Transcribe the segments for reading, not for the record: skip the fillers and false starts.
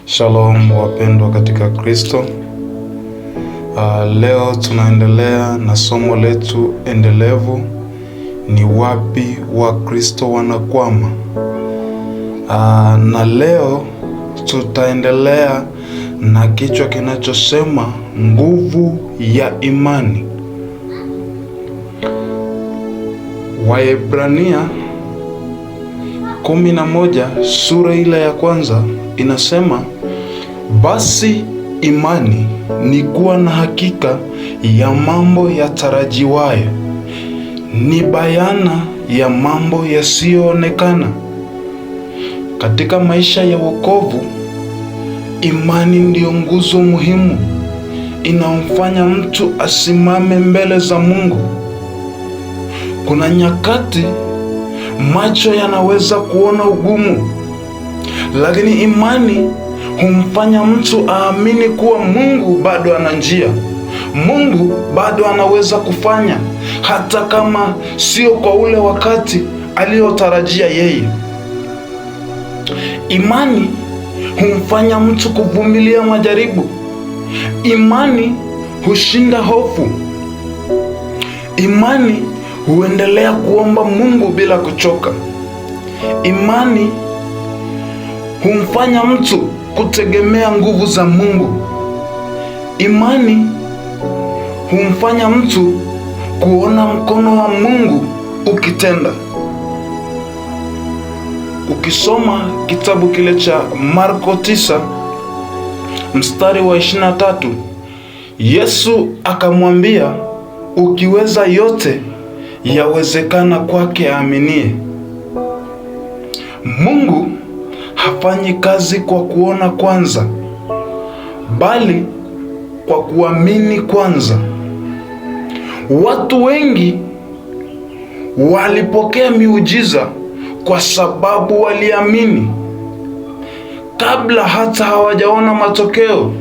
Shalom wapendwa katika Kristo. Leo tunaendelea na somo letu endelevu, ni wapi Wakristo wanakwama. Na leo tutaendelea na kichwa kinachosema nguvu ya imani. Waebrania 11 sura ile ya kwanza inasema, basi imani ni kuwa na hakika ya mambo yatarajiwayo, ni bayana ya mambo yasiyoonekana. Katika maisha ya wokovu, imani ndiyo nguzo muhimu inamfanya mtu asimame mbele za Mungu. Kuna nyakati macho yanaweza kuona ugumu, lakini imani humfanya mtu aamini kuwa Mungu bado ana njia. Mungu bado anaweza kufanya, hata kama sio kwa ule wakati aliotarajia yeye. Imani humfanya mtu kuvumilia majaribu. Imani hushinda hofu. Imani huendelea kuomba Mungu bila kuchoka. Imani humfanya mtu kutegemea nguvu za Mungu. Imani humfanya mtu kuona mkono wa Mungu ukitenda. Ukisoma kitabu kile cha Marko 9 mstari wa 23, Yesu akamwambia, ukiweza yote yawezekana kwake aaminie. Mungu hafanyi kazi kwa kuona kwanza, bali kwa kuamini kwanza. Watu wengi walipokea miujiza kwa sababu waliamini kabla hata hawajaona matokeo.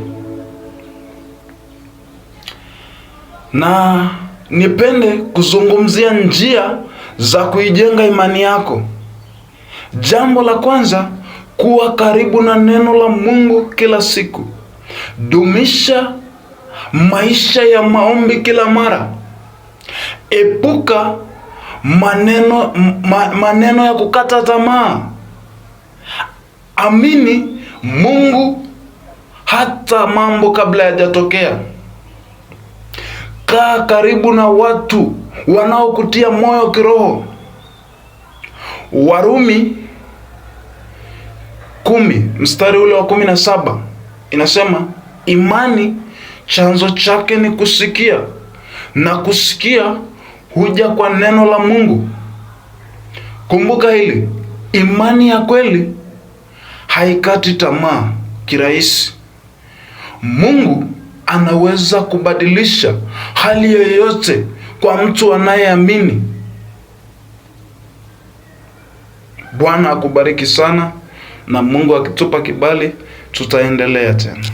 Na nipende kuzungumzia njia za kuijenga imani yako. Jambo la kwanza, kuwa karibu na neno la Mungu kila siku. Dumisha maisha ya maombi kila mara. Epuka maneno ya kukata tamaa. Amini Mungu hata mambo kabla hayajatokea. Kaa karibu na watu wanaokutia moyo kiroho. Warumi 10 mstari ule wa 17 inasema, imani chanzo chake ni kusikia, na kusikia huja kwa neno la Mungu. Kumbuka hili, imani ya kweli haikati tamaa kirahisi. Mungu anaweza kubadilisha hali yoyote kwa mtu anayeamini. Bwana akubariki sana, na Mungu akitupa kibali tutaendelea tena.